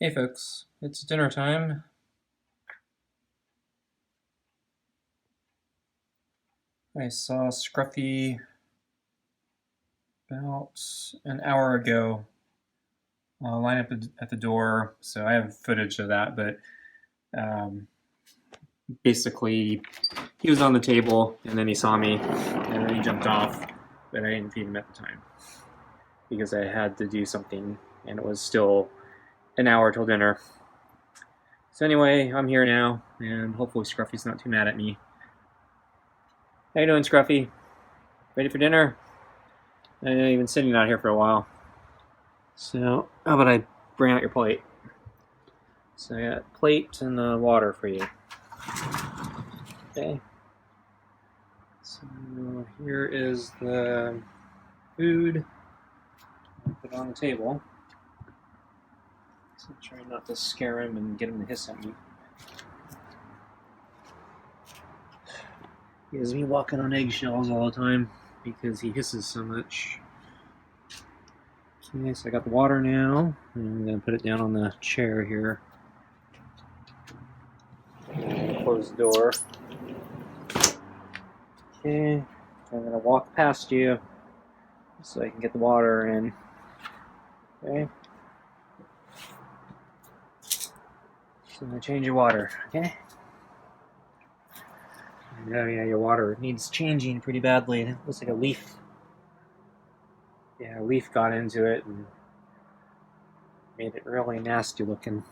Hey folks, it's dinner time. I saw Scruffy about an hour ago line up at the door, so I have footage of that, but um, basically he was on the table and then he saw me and then he jumped off, but I didn't feed him at the time because I had to do something and it was still an hour till dinner. So anyway, I'm here now and hopefully Scruffy's not too mad at me. How you doing, Scruffy? Ready for dinner? I know you've been sitting out here for a while. So, how about I bring out your plate? So I got plate and the water for you. Okay. So here is the food. I'll put it on the table. So try not to scare him and get him to hiss at me. He has me walking on eggshells all the time because he hisses so much. Okay, so I got the water now. And I'm going to put it down on the chair here. And close the door. Okay, I'm going to walk past you so I can get the water in. Okay. So I'm going to change your water, okay? Oh yeah, your water needs changing pretty badly. It looks like a leaf. Yeah, a leaf got into it and made it really nasty looking.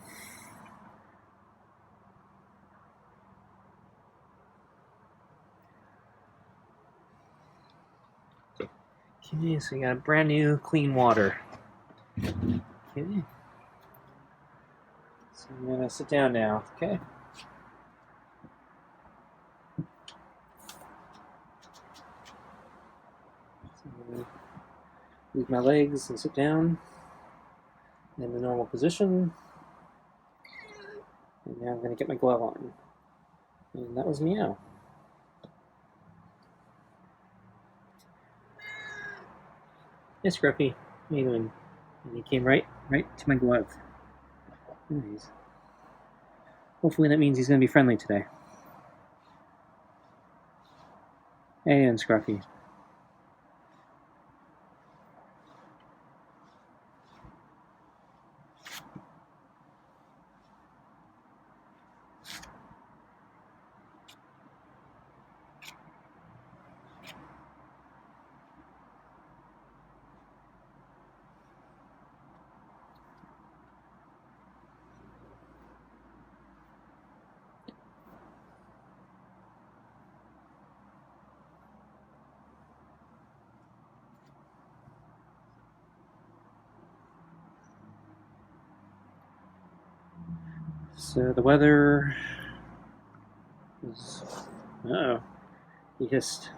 Okay, so you got brand new clean water. Okay. So I'm gonna sit down now, okay? So I'm gonna move my legs and sit down in the normal position. And now I'm gonna get my glove on. And that was meow. Hey Scruffy, how you doing? And he came right to my glove. Nice. Hopefully that means he's gonna be friendly today. Hey, and Scruffy. So the weather is... Uh-oh. He hissed.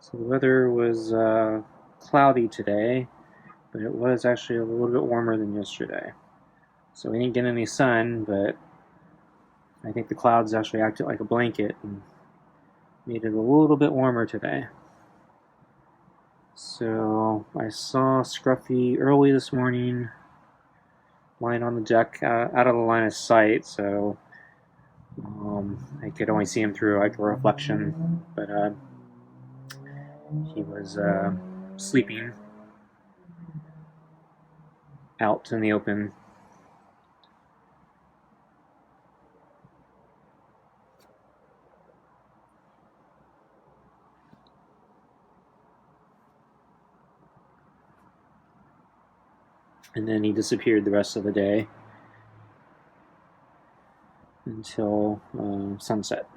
So the weather was cloudy today, but it was actually a little bit warmer than yesterday. So we didn't get any sun, but I think the clouds actually acted like a blanket and made it a little bit warmer today. So I saw Scruffy early this morning lying on the deck out of the line of sight, so I could only see him through like a reflection, but he was sleeping out in the open. And then he disappeared the rest of the day until sunset.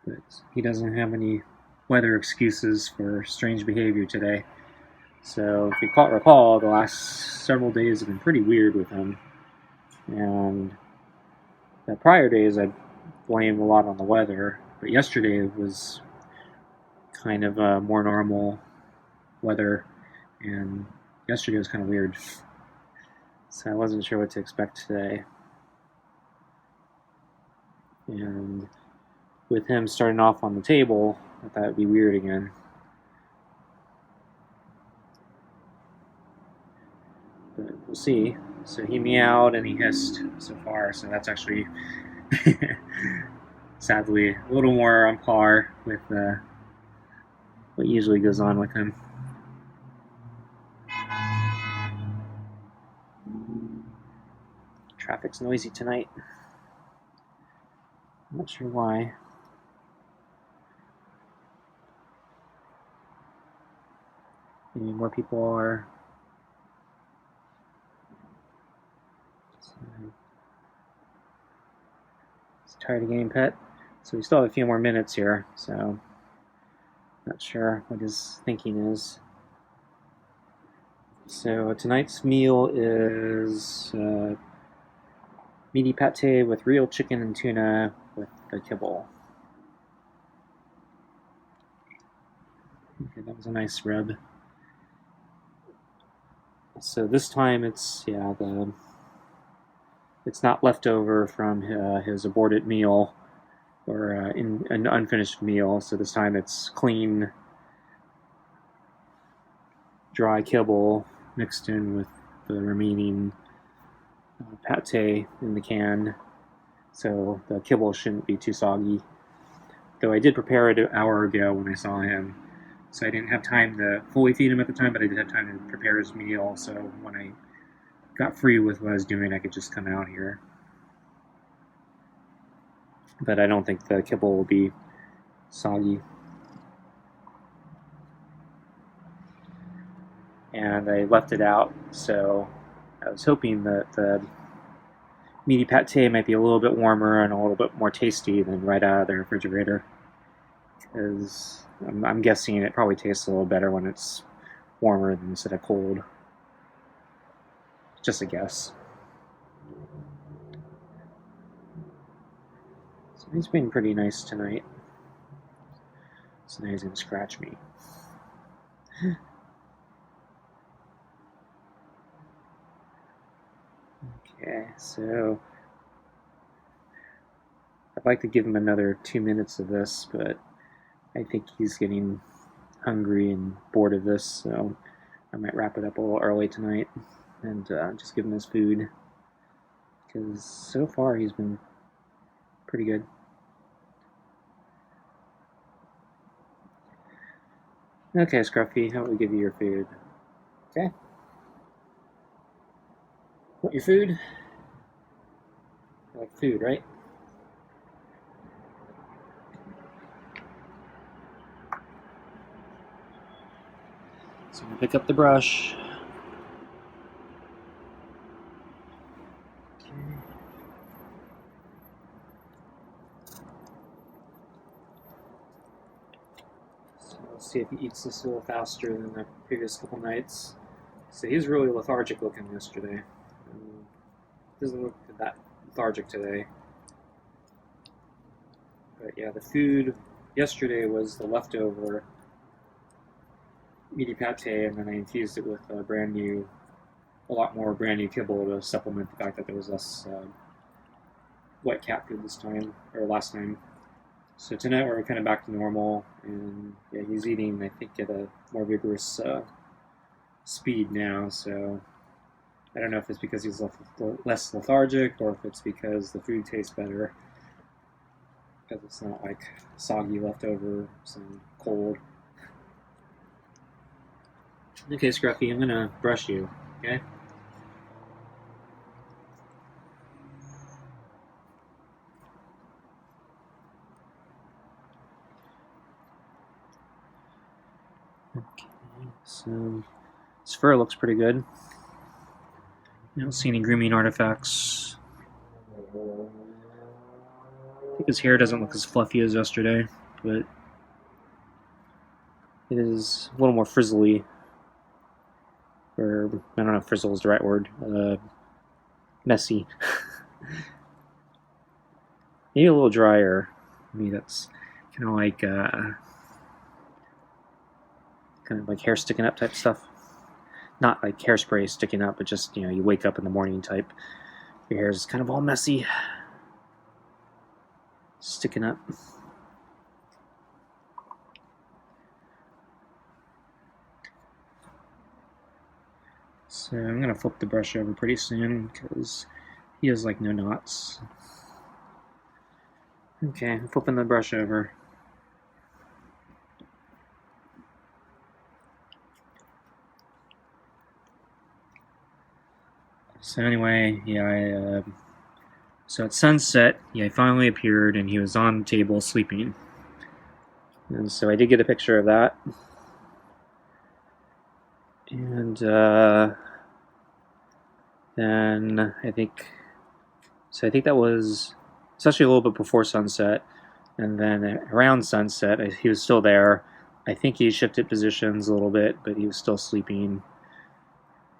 But he doesn't have any weather excuses for strange behavior today. So if you recall, the last several days have been pretty weird with him. And the prior days I blamed a lot on the weather, but yesterday was kind of more normal weather, and yesterday was kind of weird. So I wasn't sure what to expect today. And with him starting off on the table, I thought it'd be weird again. But we'll see. So he meowed and he hissed so far, so that's actually sadly a little more on par with what usually goes on with him. Traffic's noisy tonight. I'm not sure why. Maybe more people are. He's tired of getting pet. So we still have a few more minutes here, so not sure what his thinking is. So tonight's meal is meaty pate with real chicken and tuna with the kibble. Okay, that was a nice rub. So this time it's it's not leftover from his aborted meal or in an unfinished meal. So this time it's clean, dry kibble mixed in with the remaining pate in the can. So the kibble shouldn't be too soggy. Though I did prepare it an hour ago when I saw him. So I didn't have time to fully feed him at the time, but I did have time to prepare his meal. So when I got free with what I was doing, I could just come out here. But I don't think the kibble will be soggy. And I left it out, so I was hoping that the meaty pate might be a little bit warmer and a little bit more tasty than right out of the refrigerator. Because I'm guessing it probably tastes a little better when it's warmer than instead of cold. Just a guess. So he's been pretty nice tonight. So now he's going to scratch me. Okay, so I'd like to give him another 2 minutes of this, but I think he's getting hungry and bored of this, so I might wrap it up a little early tonight and just give him his food, because so far he's been pretty good. Okay, Scruffy, how about we give you your food? Okay. Want your food? You like food, right? So I'm gonna pick up the brush. Okay. So let's see if he eats this a little faster than the previous couple nights. So he's really lethargic looking yesterday. Doesn't look that lethargic today. But yeah, the food yesterday was the leftover meaty pate, and then I infused it with a lot more brand new kibble to supplement the fact that there was less wet cat food this time, or last time. So tonight we're kind of back to normal, and yeah, he's eating, I think, at a more vigorous speed now, so I don't know if it's because he's less lethargic or if it's because the food tastes better, because it's not like soggy leftovers and cold. Okay, Scruffy, I'm gonna brush you, okay? Okay, so his fur looks pretty good. I don't see any grooming artifacts. I think his hair doesn't look as fluffy as yesterday, but it is a little more frizzly. Or, I don't know if frizzle is the right word. Messy. Maybe a little drier. Maybe that's kind of like hair sticking up type stuff. Not like hairspray sticking up, but just, you wake up in the morning type. Your hair is kind of all messy. Sticking up. So I'm going to flip the brush over pretty soon because he has like no knots. Okay, I'm flipping the brush over. So anyway, yeah, so at sunset, yeah, he finally appeared and he was on the table sleeping. And so I did get a picture of that. And then I think that was, it's actually a little bit before sunset. And then around sunset, he was still there. I think he shifted positions a little bit, but he was still sleeping.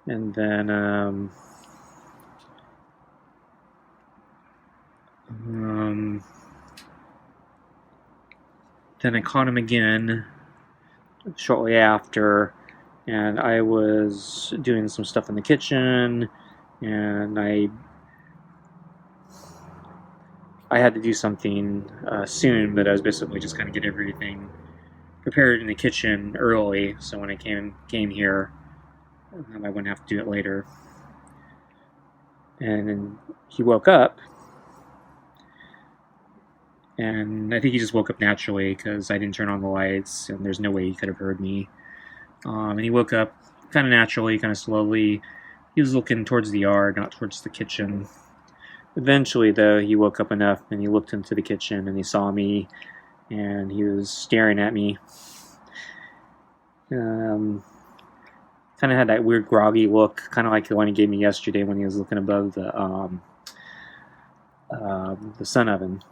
And then then I caught him again shortly after, and I was doing some stuff in the kitchen, and I had to do something soon, but I was basically just kind of get everything prepared in the kitchen early, so when I came here, I wouldn't have to do it later. And then he woke up, and I think he just woke up naturally because I didn't turn on the lights, and there's no way he could have heard me. And he woke up kind of naturally, kind of slowly. He was looking towards the yard, not towards the kitchen. Eventually, though, he woke up enough, and he looked into the kitchen, and he saw me, and he was staring at me. Kind of had that weird groggy look, kind of like the one he gave me yesterday when he was looking above the sun oven.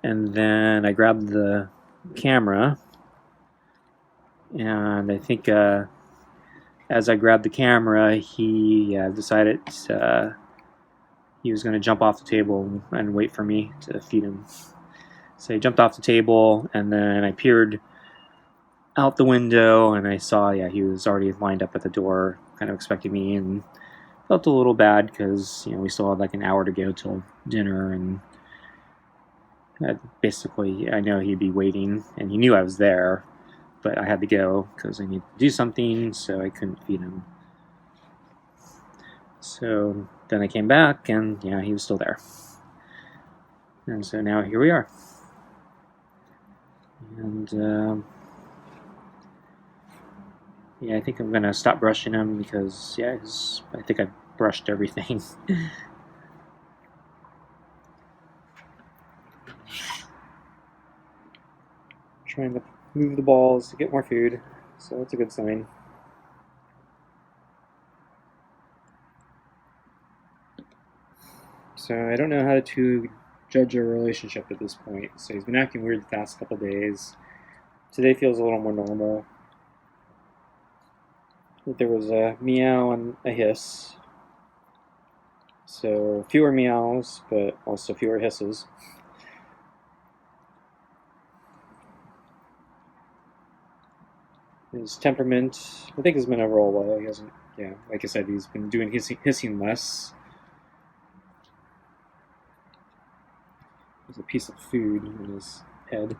And then I grabbed the camera, and I think as I grabbed the camera, he decided he was going to jump off the table and wait for me to feed him. So he jumped off the table, and then I peered out the window, and I saw, he was already lined up at the door, kind of expecting me, and felt a little bad because, we still had like an hour to go till dinner, and basically I know he'd be waiting, and he knew I was there, but I had to go because I needed to do something, so I couldn't feed him. So then I came back, and he was still there. And so now here we are. And I think I'm gonna stop brushing him because I think I brushed everything. Trying to move the balls to get more food, so that's a good sign. So I don't know how to judge a relationship at this point. So he's been acting weird the past couple days. Today feels a little more normal. There was a meow and a hiss. So fewer meows, but also fewer hisses. His temperament, I think, has been overall well. He hasn't, like I said, he's been doing hissing less. There's a piece of food in his head.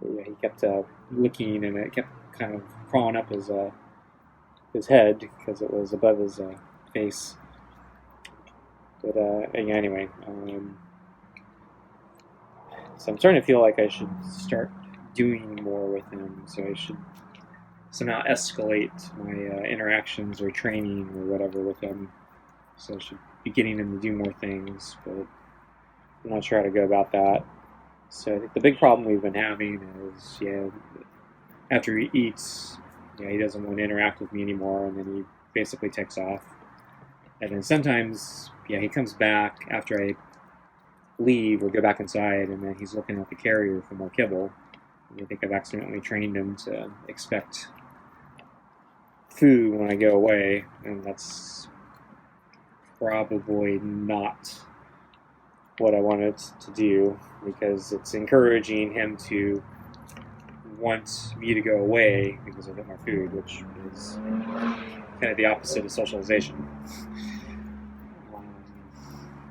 He kept looking, and it kept kind of crawling up his head because it was above his face. But anyway, so I'm starting to feel like I should start doing more with him. So I should somehow escalate my interactions or training or whatever with him. So I should be getting him to do more things, but I'm not sure how to go about that. So I think the big problem we've been having is, after he eats, he doesn't want to interact with me anymore, and then he basically takes off. And then sometimes, he comes back after I leave or go back inside, and then he's looking at the carrier for more kibble. And I think I've accidentally trained him to expect food when I go away, and that's probably not what I wanted to do, because it's encouraging him to want me to go away because I get more food, which is kind of the opposite of socialization.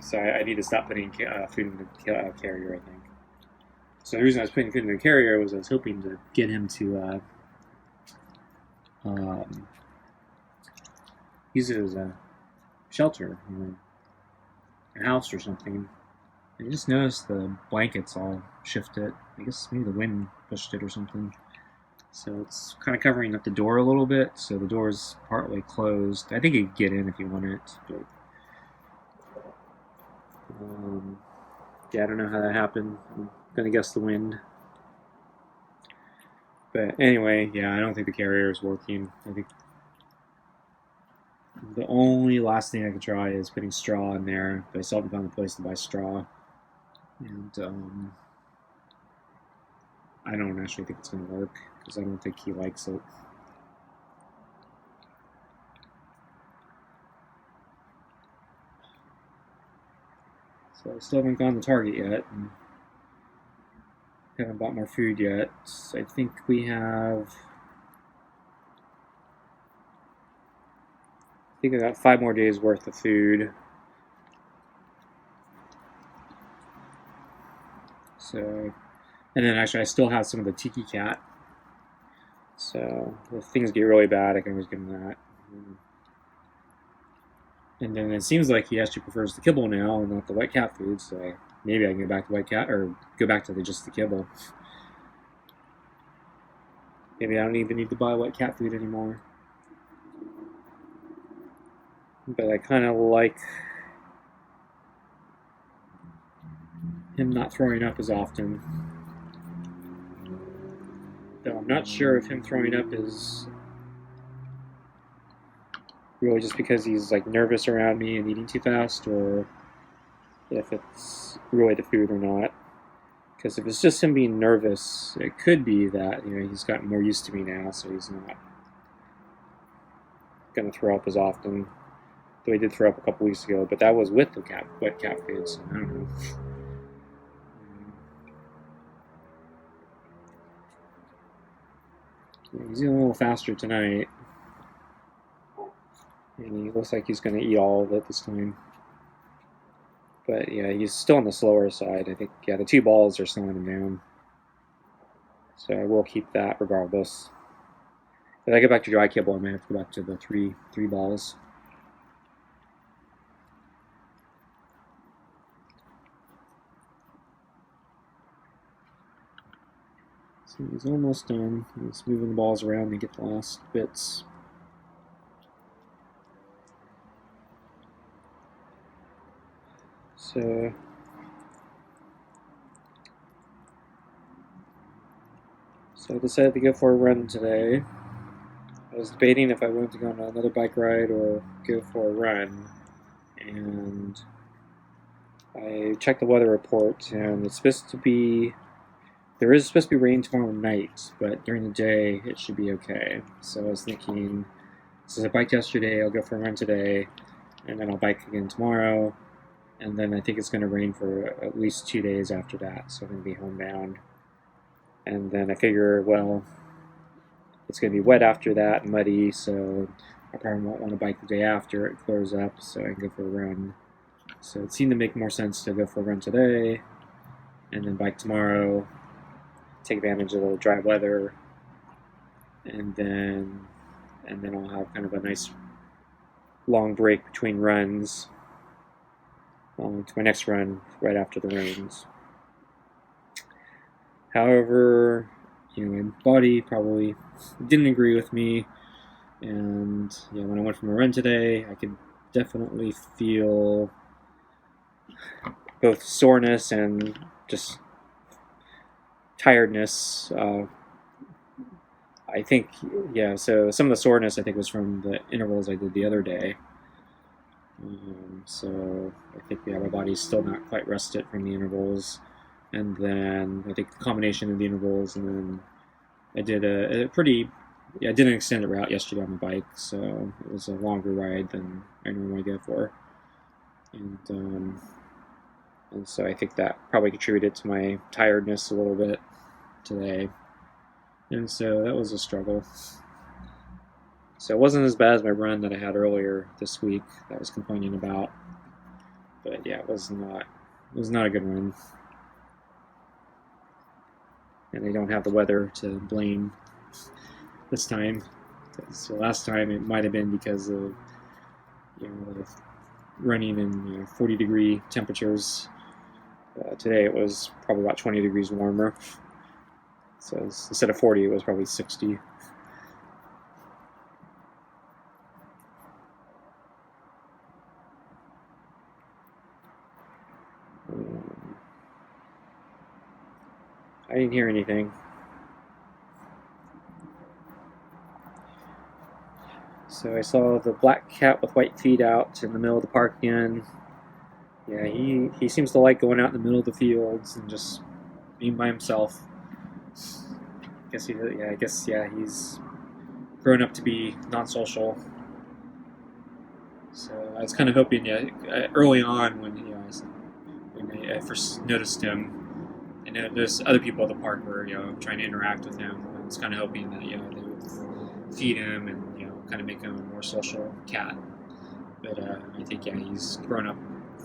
So I need to stop putting food in the carrier, I think. So the reason I was putting food in the carrier was I was hoping to get him to use it as a shelter, a house or something. I just noticed the blankets all shifted. I guess maybe the wind pushed it or something. So it's kind of covering up the door a little bit, so the door's partly closed. I think you could get in if you wanted, but yeah, I don't know how that happened. I'm gonna guess the wind. But anyway, yeah, I don't think the carrier is working. I think the only last thing I could try is putting straw in there, but I still haven't found a place to buy straw. And I don't actually think it's going to work, because I don't think he likes it. So I still haven't gone to Target yet, and haven't bought more food yet. So I think we have... I think I got 5 more days worth of food. So, and then actually I still have some of the Tiki Cat. So if things get really bad, I can always give him that. And then it seems like he actually prefers the kibble now and not the white cat food, so maybe I can go back to white cat, or go back to just the kibble. Maybe I don't even need to buy white cat food anymore. But I kind of like him not throwing up as often. Though I'm not sure if him throwing up is really just because he's like nervous around me and eating too fast, or if it's really the food or not. Because if it's just him being nervous, it could be that he's gotten more used to me now, so he's not going to throw up as often. Though he did throw up a couple weeks ago, but that was with the wet cat food, so I don't know. He's getting a little faster tonight. And he looks like he's going to eat all of it this time. But yeah, he's still on the slower side. I think, yeah, the 2 balls are slowing him down. So I will keep that regardless. If I get back to dry kibble, I might have to go back to the three balls. So he's almost done. He's moving the balls around to get the last bits. So I decided to go for a run today. I was debating if I wanted to go on another bike ride or go for a run. And I checked the weather report, and it's supposed to be... There is supposed to be rain tomorrow night, but during the day it should be okay. So I was thinking, since I biked yesterday, I'll go for a run today, and then I'll bike again tomorrow. And then I think it's going to rain for at least 2 days after that, so I'm going to be homebound. And then I figure, well, it's going to be wet after that, muddy, so I probably won't want to bike the day after it clears up, so I can go for a run. So it seemed to make more sense to go for a run today, and then bike tomorrow, take advantage of the dry weather, and then I'll have kind of a nice long break between runs. To my next run right after the rains. However, my body probably didn't agree with me, and when I went for a run today, I could definitely feel both soreness and just tiredness. I think, so some of the soreness I think was from the intervals I did the other day. So I think my body's still not quite rested from the intervals, and then I think the combination of the intervals, and then I did I did an extended route yesterday on my bike, so it was a longer ride than I normally go for, and so I think that probably contributed to my tiredness a little bit today, and so that was a struggle. So it wasn't as bad as my run that I had earlier this week that I was complaining about. But yeah, it was not a good run. and they don't have the weather to blame this time. So last time it might have been because of running in 40-degree temperatures. Today it was probably about 20 degrees warmer. So instead of 40, it was probably 60. I didn't hear anything. So I saw the black cat with white feet out in the middle of the park again. Yeah, he seems to like going out in the middle of the fields and just being by himself. I guess he's grown up to be non-social. So I was kind of hoping, early on when I first noticed him, and noticed other people at the park were trying to interact with him. I was kind of hoping that they would feed him and kind of make him a more social cat. But I think he's grown up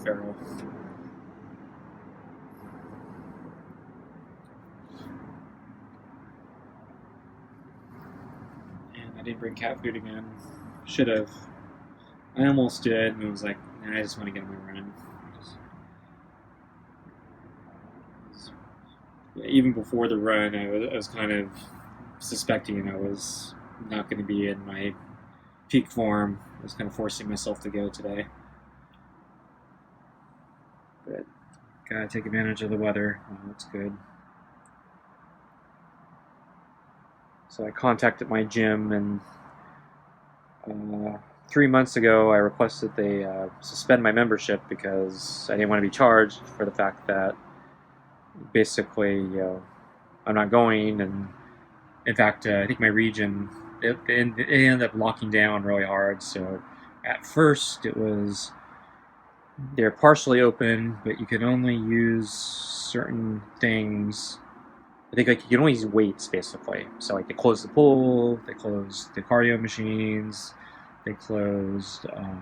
feral. And I didn't bring cat food again. Should have. I almost did, and it was like, nah, I just want to get on my run. Even before the run, I was kind of suspecting I was not going to be in my peak form. I was kind of forcing myself to go today. But gotta take advantage of the weather. It's good. So I contacted my gym, and 3 months ago I requested they suspend my membership because I didn't want to be charged for the fact that basically I'm not going. And in fact, I think my region it ended up locking down really hard. So at first it was they're partially open, but you could only use certain things. I think you can only use weights basically. So they closed the pool, they closed the cardio machines, they closed I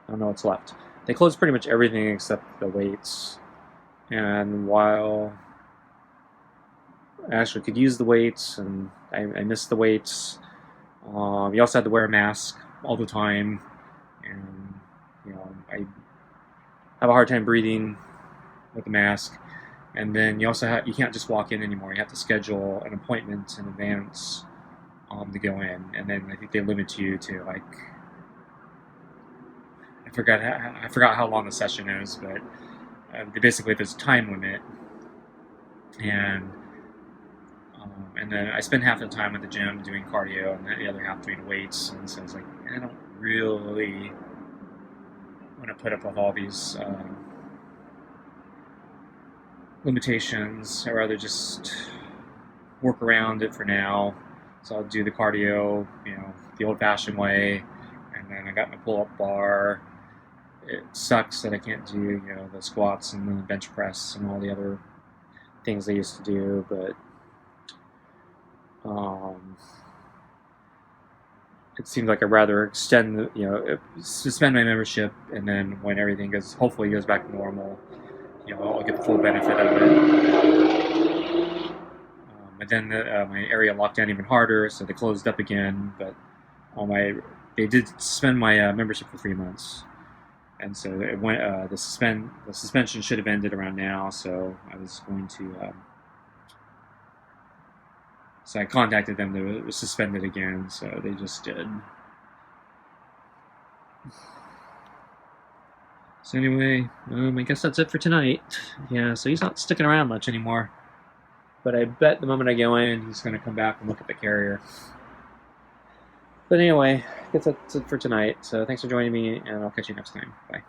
don't know what's left. They closed pretty much everything except the weights. And while I actually could use the weights, and I missed the weights, you also had to wear a mask all the time, and I have a hard time breathing with the mask. And then you can't just walk in anymore. You have to schedule an appointment in advance to go in, and then I think they limit you to I forgot how long the session is, but basically there's a time limit. And then I spend half the time at the gym doing cardio and the other half doing weights. And so it's like, I don't really want to put up with all these limitations. I'd rather just work around it for now. So I'll do the cardio, the old-fashioned way. And then I got my pull-up bar. It sucks that I can't do, the squats and the bench press and all the other things I used to do, but it seems like I'd rather extend, suspend my membership, and then when everything hopefully goes back to normal, I'll get the full benefit of it. But then my area locked down even harder, so they closed up again. But they did suspend my membership for 3 months, and so it went. The suspension should have ended around now. So I was going to. So I contacted them to suspend it again, so they just did. So anyway, I guess that's it for tonight. Yeah, so he's not sticking around much anymore. But I bet the moment I go in, he's going to come back and look at the carrier. But anyway, I guess that's it for tonight. So thanks for joining me, and I'll catch you next time. Bye.